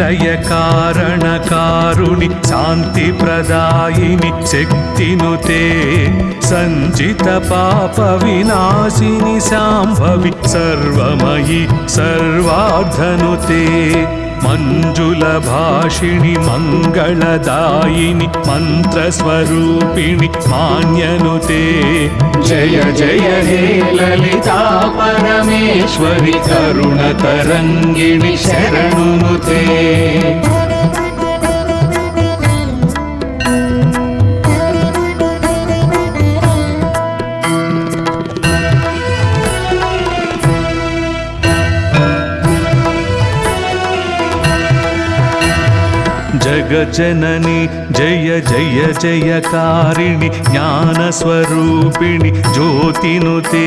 లయ కారణ కారుణి శాంతి ప్రదాయిని శక్తినుతే సంచిత పాప వినాశిని శాంభవి సర్వమయి సర్వార్ధనుతే మంజుల భాషిణి మంగళదాయిని మంత్రస్వరూపిణి మాన్యనుతే జయ జయ హే లలితా పరమేశ్వరి కరుణ తరంగిణి శరణునుతే జగజనని జయ జయ జయకారిణి జ్ఞానస్వరూపిణి జ్యోతినుతే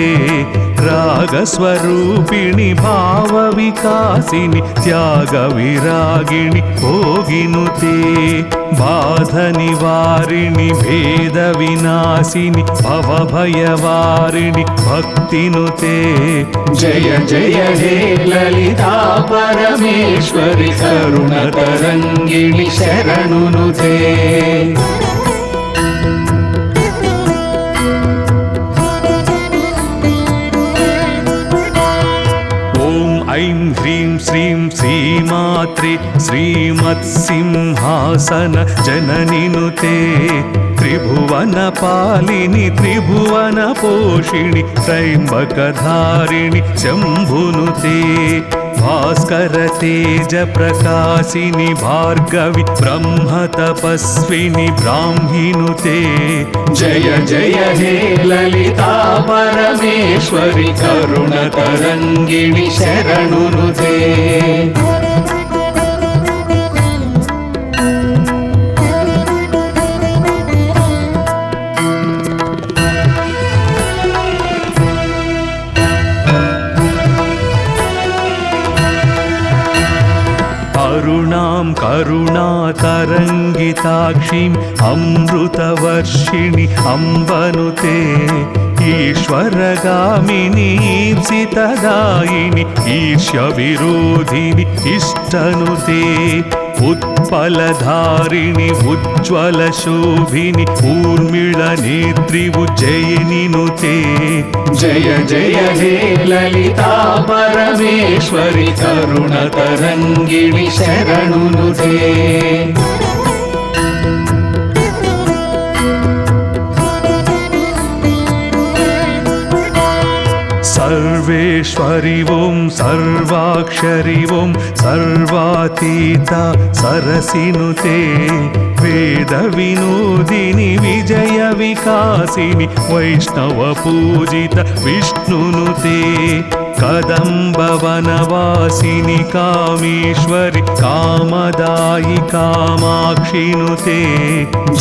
రాగస్వరూపిణి భావ వికాసిని త్యాగ విరాగిణి భోగినుతే బాధ నివారిణి భేద వినాశిని భవభయవారిణి భక్తినుతే జయ జయ హే లలితా పరమేశ్వరి కరుణ తరంగిణి శరణునుతే ఐం హ్రీం శ్రీం శ్రీమాత్రే శ్రీమత్సింహాసన జననినుతే త్రిభువన పాలిని త్రిభువన పోషిణి త్రైంబకధారిణి శంభునుతే భాస్కర తేజ ప్రకాశిని భార్గవి బ్రహ్మ తపస్విని బ్రాహ్మినుతే జయ జయ హే లలితా పరమేశ్వరి కరుణ తరంగిణి శరణునుతే కరుణాం కరుణాతరంగితాక్షిం అమృతవర్షిణి అంబనుతే ఈశ్వరగామిని ఈప్సితదాయిని ఈర్ష్య విరోధిని ఇష్టనుతే ఉత్పలధారిణి ఉజ్వల శోభిని ఊర్మిళ నేత్రి ఉజ్జయినినుతే జయ జయ హే లలితా పరమేశ్వరి కరుణ తరంగిణి శరణునుతే సర్వేశ్వరి ఓం సర్వాక్షరి ఓం సర్వాతీత సరసినుతే వేద వినోదిని విజయ వికాసిని వైష్ణవ పూజిత విష్ణునుతే కదంబవనవాసిని కామేశ్వరి కామదాయి కామాక్షినుతే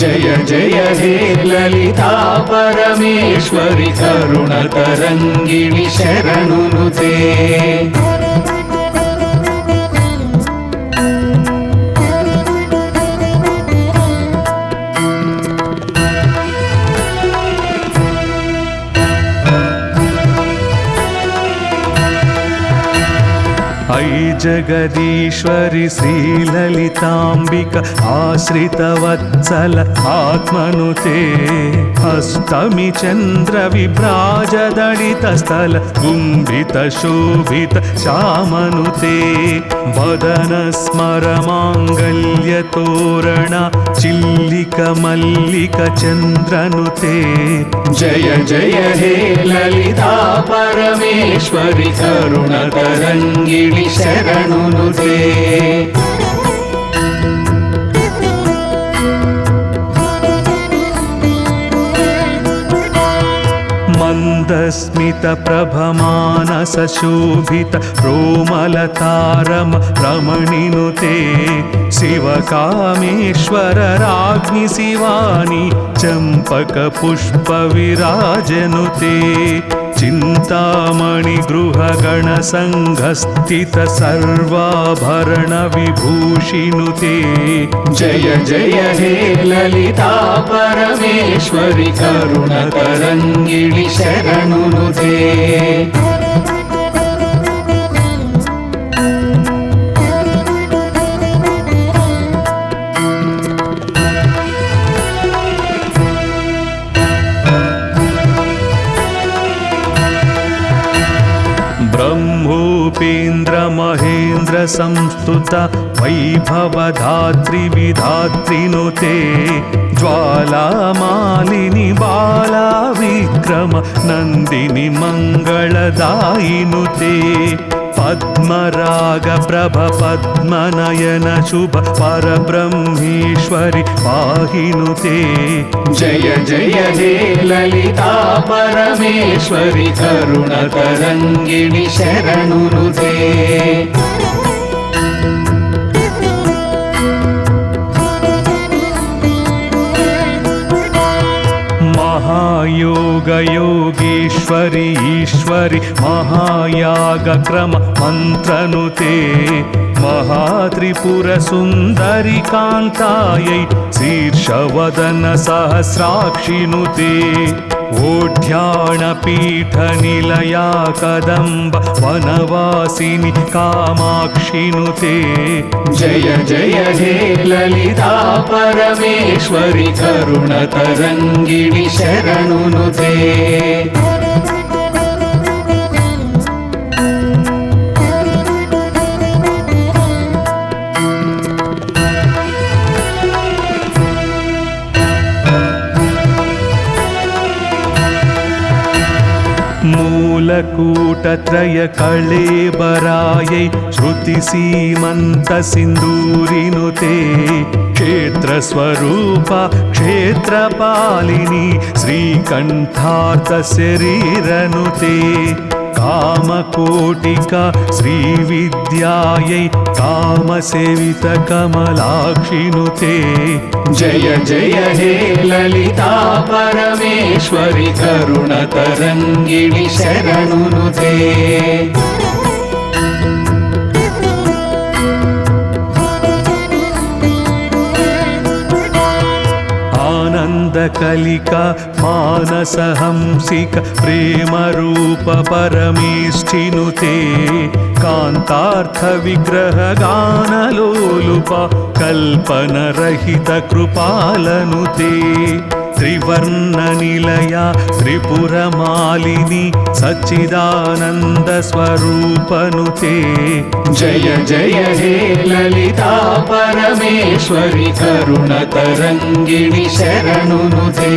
జయ జయ హే లలితా పరమేశ్వరి కరుణ తరంగిణి శరణునుతే ఐ జగదీశ్వరి శ్రీలలితాంబిక ఆశ్రితవత్సల ఆత్మనుతే అష్టమి చంద్ర విభ్రాజదళిత స్థల గుంభిత శోభిత శ్యామనుతే వదన స్మర మాంగళ్య తోరణ చిల్లిక మల్లిక చంద్రనుతే జయ జయ హే లలితా పరమేశ్వరి కరుణ తరంగిణి శరణునుతే మందస్మిత ప్రభమానస శోభిత రోమలతారమ రమణినుతే శివకామేశ్వర రాజ్ఞి శివాని చంపక పుష్ప విరాజనుతే చింతామణి గృహగణ సంఘస్థిత సర్వాభరణ విభూషినుతే జయ జయ హే లలితా పరమేశ్వరి కరుణ తరంగిణి శరణునుతే संस्तुत वैभवधात्री विधात्रिनुते ज्वालामालिनि बाला विक्रम नन्दिनि मङ्गलदायिनुते पद्मराग प्रभ पद्मनयन शुभ परब्रह्मेश्वरि पाहिनुते जय जय हे ललिता परमेश्वरि करुणतरङ्गिणि शरणुनुते महायोग योगेश्वरि ईश्वरि महायागक्रम मन्त्रनुते महात्रिपुर सुन्दरि कान्तायै शीर्षवदन सहस्राक्षिनुते ओढ्याणपीठनिलया कदम्ब वनवासिनि कामाक्षिनुते जय जय हे ललिता परमेश्वरि करुणतरङ्गिणि शरणुनुते मूलकूटत्रय कळेबरायै श्रुतिसीमन्तसिन्दूरिनुते क्षेत्रस्वरूप क्षेत्रपालिनी श्रीकण्ठार्थशरीरनुते कामकोटिका श्रीविद्यायै कामसेवितकमलाक्षिनुते जय जय हे ललिता परमेश्वरि करुणतरङ्गिणि शरणुनुते आनन्दकलिका मानसहंसिक प्रेमरूप परमेष्ठिनुते कान्तार्थविग्रहगानलोलुप कल्पनरहितकृपालनुते त्रिवर्णनिलया त्रिपुरमालिनी सच्चिदानन्दस्वरूपनुते जय जय हे ललिता परमेश्वरि करुणतरङ्गिणि शरणुनुते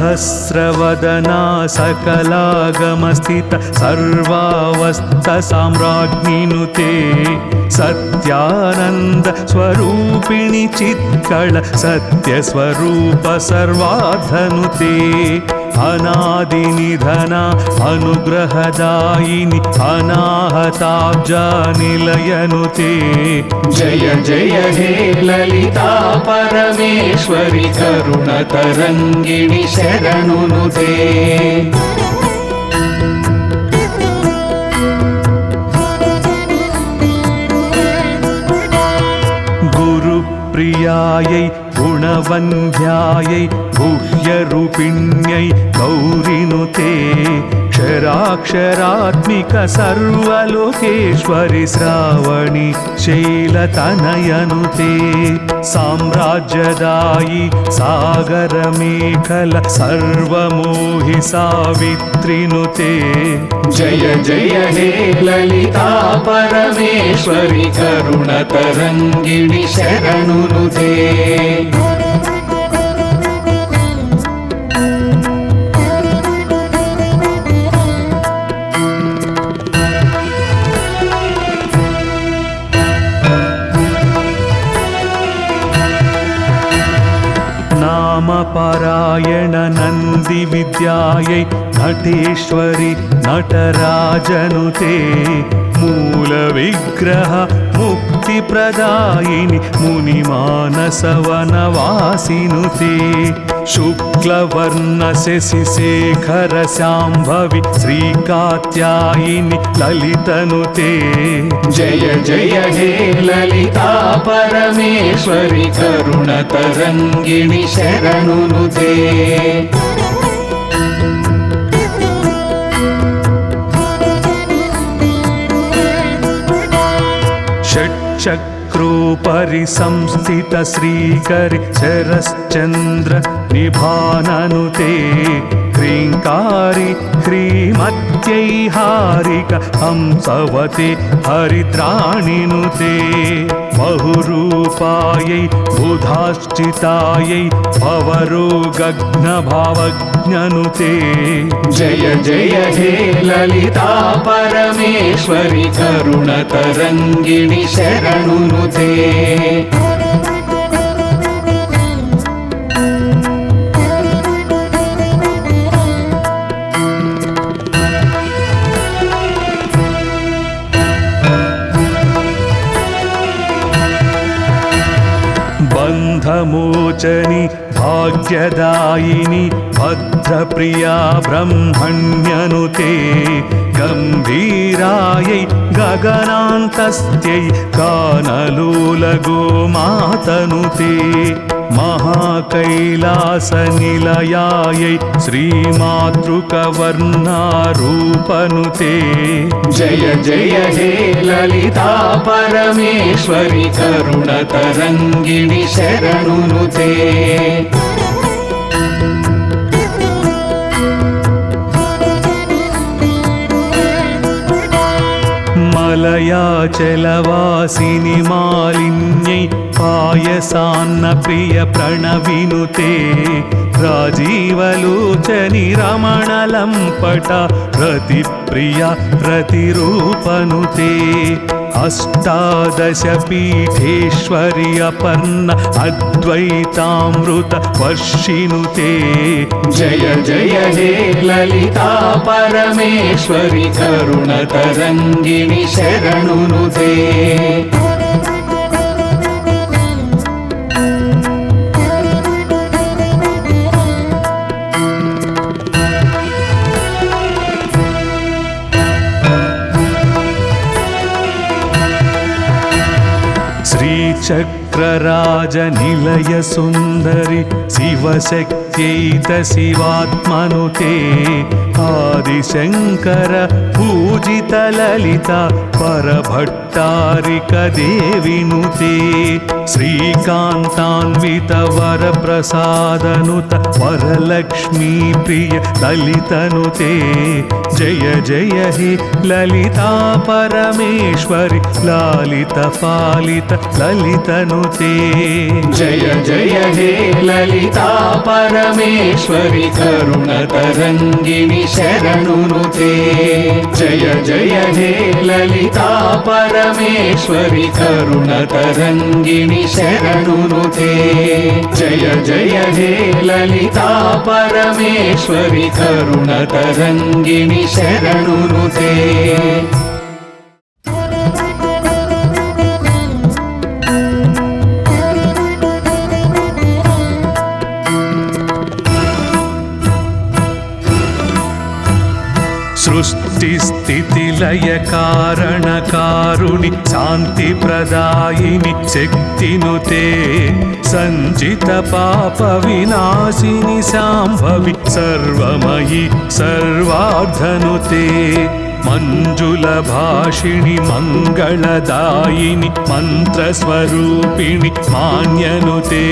सहस्रवदना सकलागमस्थित सर्वावस्थसाम्राज्ञिनुते सत्यानन्द स्वरूपिणि चित्कळ सत्यस्वरूप सर्वाधनुते अनादिनिधना अनुग्रहदायिनि अनाहताब्जानिलयनुते जय जय हे ललिता परमेश्वरि करुणतरङ्गिणि शरणुनुते गुरुप्रियायै गुणवन्ध्यायै गुह्यरूपिण्यै गौरिनुते क्षराक्षरात्मिक सर्वलोकेश्वरि श्रावणि शैलतनयनुते साम्राज्यदायि सागरमेखल सर्वमोहि सावित्रिनुते जय जय हे ललिता परमेश्वरि करुणतरङ्गिणि शरणुनुते नामपारायण नन्दी विद्यायै नटेश्वरि नटराजनुते मूलविग्रह मुक्तिप्रदायिनि मुनिमानसवनवासिनुते शुक्लवर्ण शशिशेखर शाम्भवि श्रीकात्यायिनि ललितनुते जय जय हे ललिता परमेश्वरि करुणतरङ्गिणि शरणुनुते चक्रोपरि संस्थित श्रीकरि शरश्चन्द्र निभाननुते ह्रीङ्कारी ह्रीमत्यैहारिक हंसवते हरिद्राणिनुते बहुरूपायै बुधाश्चितायै भवरोगघ्नभावज्ञनुते जय जय हे ललिता परमेश्वरि करुणतरङ्गिणि शरणुनुते बन्धमोचनि भाग्यदायिनि भद्रप्रिया ब्रह्मण्यनुते गम्भीरायै गगनान्तस्यै कानलोलगोमातनुते महाकैलासनिलयायै श्रीमातृकवर्णारूपनुते जय जय हे ललिता परमेश्वरि करुणतरङ्गिणि शरणुनुते मलयाचलवासिनि मालिन्यै पायसान्न प्रिय प्रणविनुते राजीवलोचनि रमणलम्पट रतिप्रिया रतिरूपनुते अष्टादश पीठेश्वरि अपर्ण अद्वैतामृत वर्षिनुते जय जय हे ललिता परमेश्वरि करुणतरङ्गिणि शरणुनुते श्रीचक्रराजनिलय सुन्दरि शिवशक्त्यैत शिवात्मनुते आदिशङ्कर पूजित ललिता परभट्टारिक देविनुते श्रीकान्तान्वित वरप्रसादनुत वरलक्ष्मी प्रिय ललितनुते जय जय हे ललिता परमेश्वरि लालित पालित ललितनुते जय जय हे ललिता परमेश्वरि करुणतरङ्गिणि शरणुनुते जय जय हे ललिता परमेश्वरि करुणतरङ्गिणि शरणुनुते जय जय हे ललिता परमेश्वरि करुणतरङ्गिणि शरणुनुते सृष्टिस्थितिलय कारणकारुणि शान्तिप्रदायिनि शक्तिनुते सञ्चित पाप विनाशिनि शाम्भवि सर्वमयि सर्वार्धनुते मञ्जुलभाषिणि मङ्गलदायिनि मन्त्रस्वरूपिणि मान्यनुते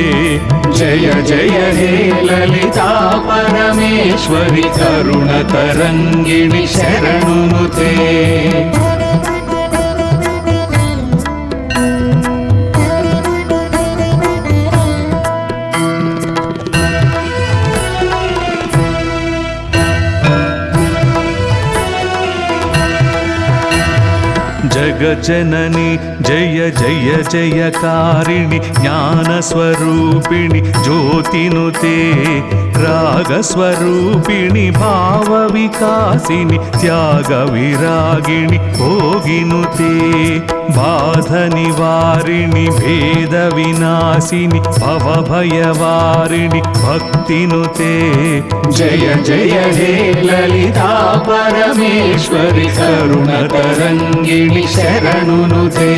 जय जय हे ललिता परमेश्वरि करुणतरङ्गिणि शरणुनुते जगज्जननि जय जय जयकारिणि ज्ञानस्वरूपिणि ज्योतिनुते रागस्वरूपिणि भावविकासिनि त्यागविरागिणि भोगिनुते बाधनिवारिणि भेदविनाशिनि भवभयवारिणि भक्तिनुते जय जय हे ललिता परमेश्वरि करुणतरङ्गिणि शरणुनुते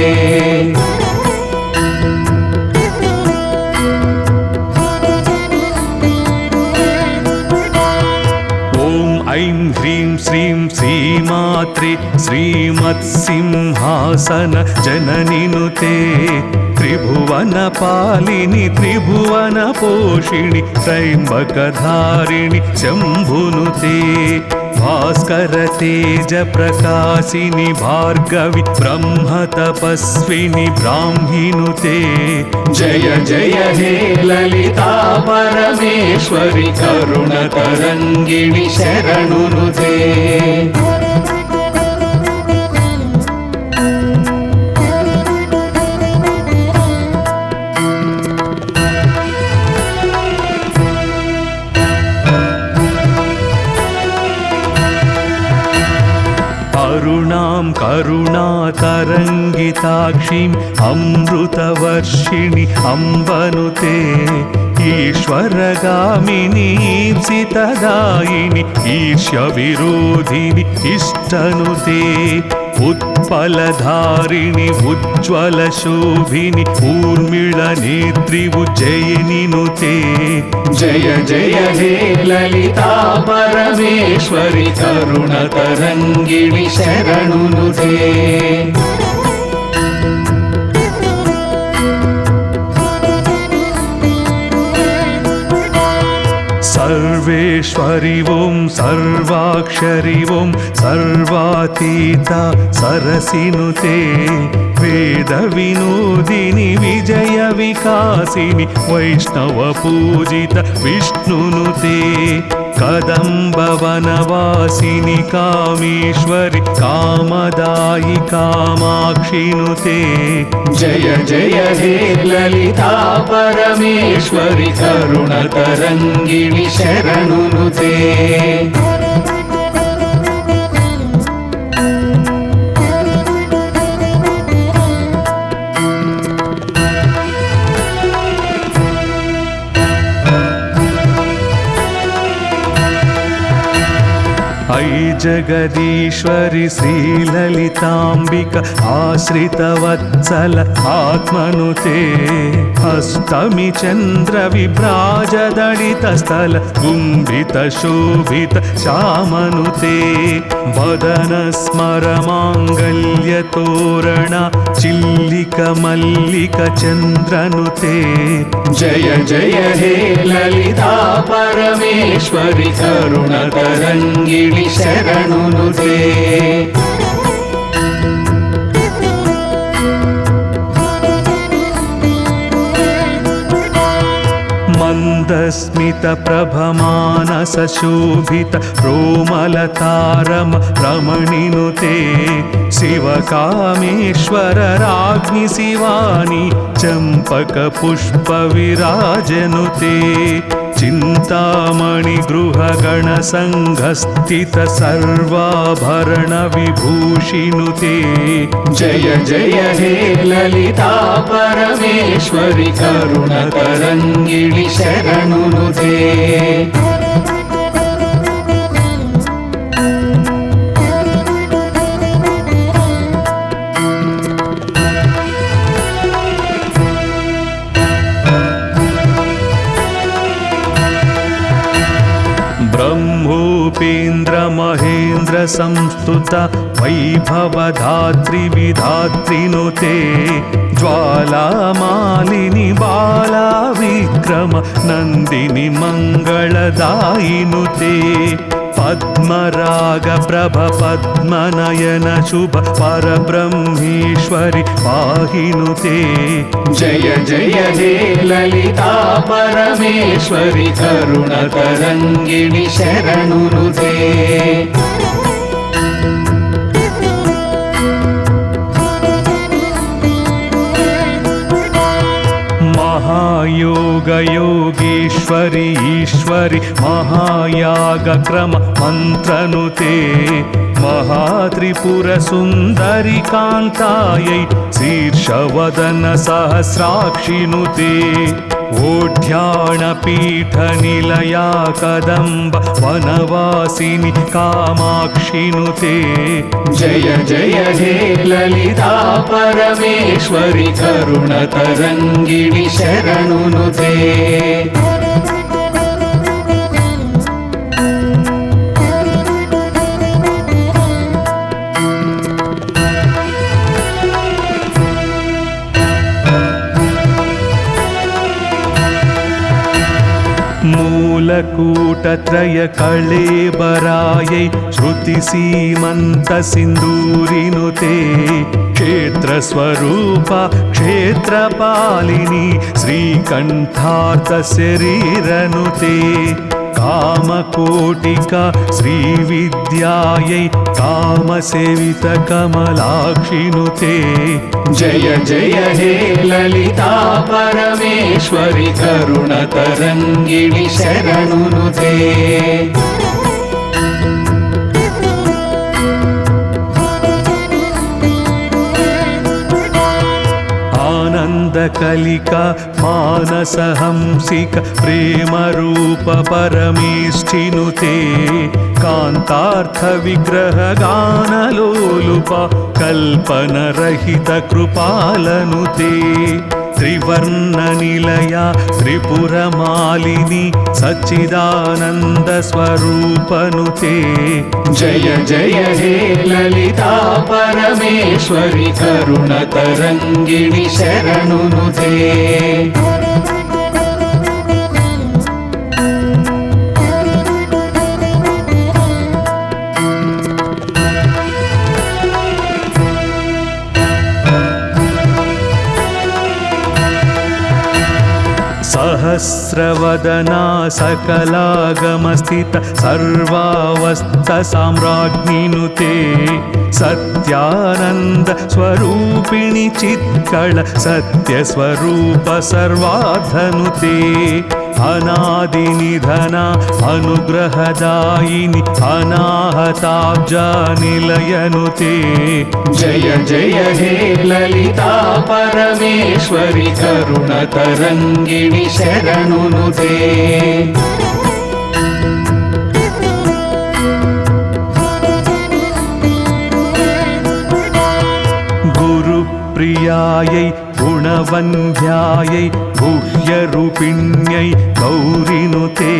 ॐ ऐं ह्रीं श्रीं श्री ಶ್ರೀಮಾತ್ರೆ ಶ್ರೀಮತ್ಸಿಂಹಾಸನ ಜನನಿನುತೆ ತ್ರಿಭುವನ ಪಾಲಿನಿ ತ್ರಿಭುವನ ಪೋಷಿಣಿ ತ್ರೈಂಬಕಧಾರಿಣಿ ಶಂಭುನುತೆ ಭಾಸ್ಕರ ತೇಜ ಪ್ರಕಾಶಿನಿ ಭಾರ್ಗವಿ ಬ್ರಹ್ಮ ತಪಸ್ವಿನಿ ಬ್ರಾಹ್ಮಿನುತೆ ಜಯ ಜಯ ಹೇ ಲಲಿತಾ ಪರಮೇಶ್ವರಿ ಕರುಣ ತರಂಗಿಣಿ ಶರಣುನುತೆ करुणां करुणातरङ्गिताक्षीम् अमृतवर्षिणि अम्बनुते ईश्वरगामिनी ईप्सितदायिनि ईर्ष्यविरोधिनि इष्टनुते उत्पलधारिणि उज्ज्वलशोभिनि ऊर्मिळनेत्रि उज्जयिनिनुते जय जय हे ललिता परमेश्वरि करुणतरङ्गिणि शरणुनुते सर्वेश्वरि ॐ सर्वाक्षरि ॐ सर्वातीता सरसिनुते वेदविनोदिनि विजयविकासिनि वैष्णवपूजित विष्णुनुते कदम्बवनवासिनि कामेश्वरि कामदायि कामाक्षिनुते जय जय हे ललिता परमेश्वरि करुणतरङ्गिणि शरणुनुते ऐ जगदीश्वरि श्रीललिताम्बिक आश्रितवत्सल आत्मनुते अष्टमि चन्द्रविभ्राजदलितस्थल गुम्बितशोभित श्यामनुते वदनस्मरमाङ्गल्यतोरण चिल्लिकमल्लिकचन्द्रनुते जय जय हे ललिता परमेश्वरि करुणतरङ्गिणि शरणुनुते मन्दस्मित प्रभमानसशोभित रोमलतारम रमणिनुते शिवकामेश्वर राज्ञि शिवानि चम्पकपुष्पविराजनुते चिन्तामणि गृहगणसङ्घस्थित सर्वाभरण विभूषिनुते जय जय हे ललिता परमेश्वरि करुणतरङ्गिणि शरणुनुते ब्रह्मोपेन्द्र महेन्द्र संस्तुत वैभवधात्री विधात्रिनुते ज्वालामालिनि बाला विक्रम नन्दिनि मङ्गलदायिनुते पद्मराग प्रभ पद्मनयन शुभ परब्रह्मेश्वरि पाहिनुते जय जय हे ललिता परमेश्वरि करुणतरङ्गिणि शरणुनुते महायोग योगीश्वरि ईश्वरि महायागक्रम मन्त्रनुते महात्रिपुर सुन्दरि कान्तायै शीर्षवदन सहस्राक्षिनुते ओढ्याणपीठनिलया कदम्ब वनवासिनि कामाक्षिनुते जय जय हे ललिता परमेश्वरि करुणतरङ्गिणि शरणुनुते ಮೂಲಕೂಟತ್ರಯ ಕಳೇಬರಾಯೈ ಶ್ರುತಿ ಸೀಮಂತ ಸಿಂಧೂರಿನುತೆ ಕ್ಷೇತ್ರ ಸ್ವರೂಪ ಕ್ಷೇತ್ರಪಾಲಿನಿ ಶ್ರೀಕಂಠಾರ್ಥ ಶರೀರನುತೆ ಕಾಮಕೋಟಿಕಾ ಶ್ರೀವಿದ್ಯಾಯೈ ಕಾಮಸೇವಿತ ಕಮಲಾಕ್ಷಿನುತೆ जय जय हे ललिता परमेश्वरि करुणतरङ्गिणि शरणुनुते आनन्दकलिका मानसहंसिक प्रेमरूप परमेष्ठिनुते कान्तार्थविग्रहगानलोलुप कल्पनरहित कृपालनुते त्रिवर्णनिलया त्रिपुरमालिनी सच्चिदानन्दस्वरूपनुते जय जय हे ललिता परमेश्वरि करुणतरङ्गिणि शरणुनुते सहस्रवदना सकलागमस्थित सर्वावस्थसाम्राज्ञिनुते सत्यानन्द स्वरूपिणि चित्कळ सत्यस्वरूप सर्वाधनुते अनादिनिधना अनुग्रहदायिनि अनाहताब्जानिलयनुते जय जय हे ललिता परमेश्वरि करुणतरङ्गिणि शरणुनुते गुरुप्रियायै गुणवन्ध्यायै गुह्यरूपिण्यै गौरिनुते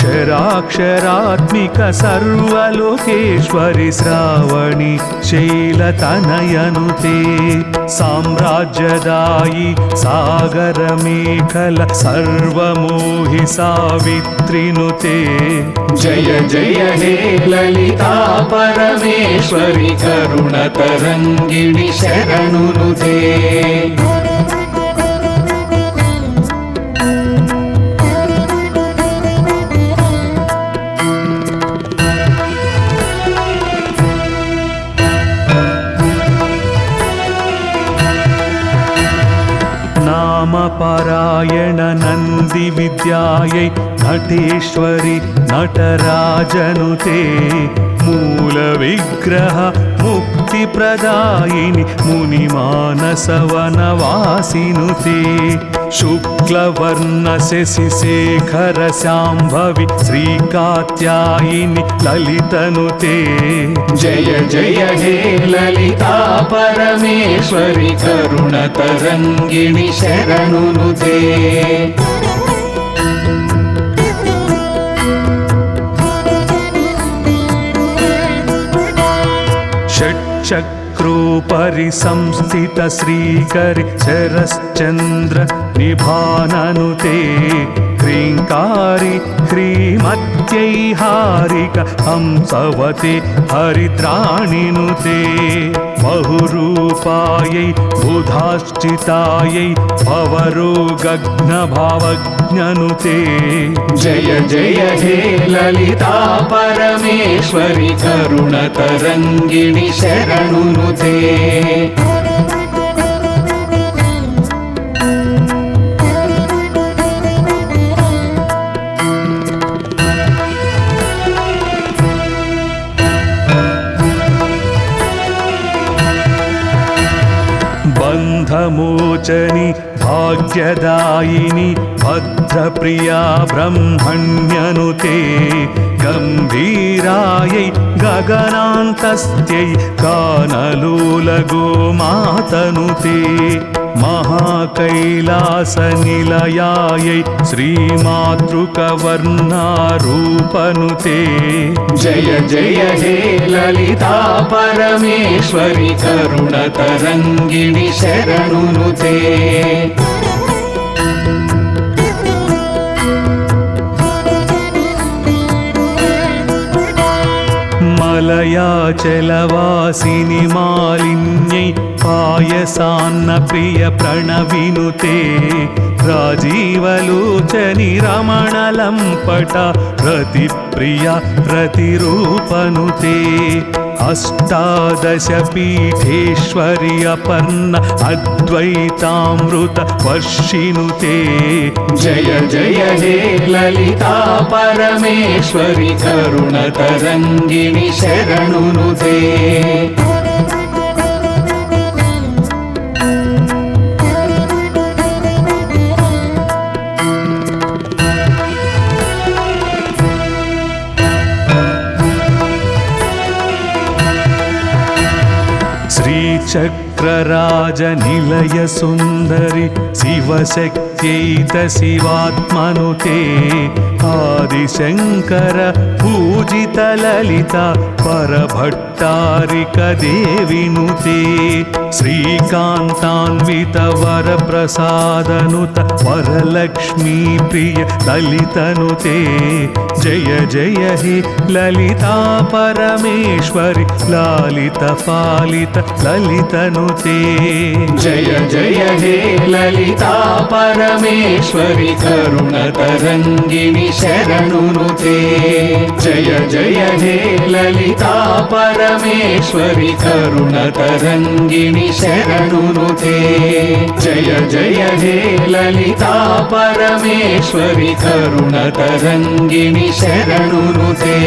क्षराक्षरात्मिक सर्वलोकेश्वरि श्रावणि शैलतनयनुते साम्राज्यदायि सागरमेखल सर्वमोहि सावित्रिनुते जय जय हे ललिता परमेश्वरि करुणतरङ्गिणि शरणुनुते नामपारायण नन्दी विद्यायै नटेश्वरि नटराजनुते मूलविग्रह मुक्तिप्रदायिनि मुनिमानसवनवासिनुते शुक्लवर्ण शशिशेखर शाम्भवि श्रीकात्यायिनि ललितनुते जय जय हे ललिता परमेश्वरि करुणतरङ्गिणि शरणुनुते षट्चक्रोपरि संस्थित श्रीकरि शरश्चन्द्र निभाननुते ह्रीङ्कारी ह्रीमत्यै हारिक हंसवते हरिद्राणिनुते बहुरूपायै बुधाश्चितायै भवरोगघ्नभावज्ञनुते जय जय हे ललिता परमेश्वरि करुणतरङ्गिणि शरणुनुते बन्धमोचनि भाग्यदायिनि भद्रप्रिया ब्रह्मण्यनुते गम्भीरायै गगनान्तस्यै गानलोलगोमातनुते महाकैलासनिलयायै श्रीमातृकवर्णारूपनुते जय जय हे ललिता परमेश्वरि करुणतरङ्गिणि शरणुनुते नीलाचलवासिनि मालिन्यै पायसान्न प्रिय प्रणविनुते राजीवलोचनि रमणलम्पट रतिप्रिया रतिरूपनुते अष्टादश पीठेश्वरि अपर्ण अद्वैतामृत वर्षिनुते जय जय हे ललिता परमेश्वरि करुणतरङ्गिणि शरणुनुते श्रीचक्रराजनिलय सुन्दरि शिवशक्त्यैत शिवात्मनुते आदिशङ्कर पूजित ललिता परभट्टारिक देविनुते श्रीकान्तान्वित वरप्रसादनुत वरलक्ष्मी प्रिय ललितनुते जय जय हे ललिता परमेश्वरि लालित पालित ललितनुते जय जय हे ललिता परमेश्वरि करुणतरङ्गिणि शरणुनुते जय जय हे ललिता परमेश्वरि करुणतरङ्गिणि शरणुनुते जय जय हे ललिता परमेश्वरि करुणतरङ्गिणि शरणुनुते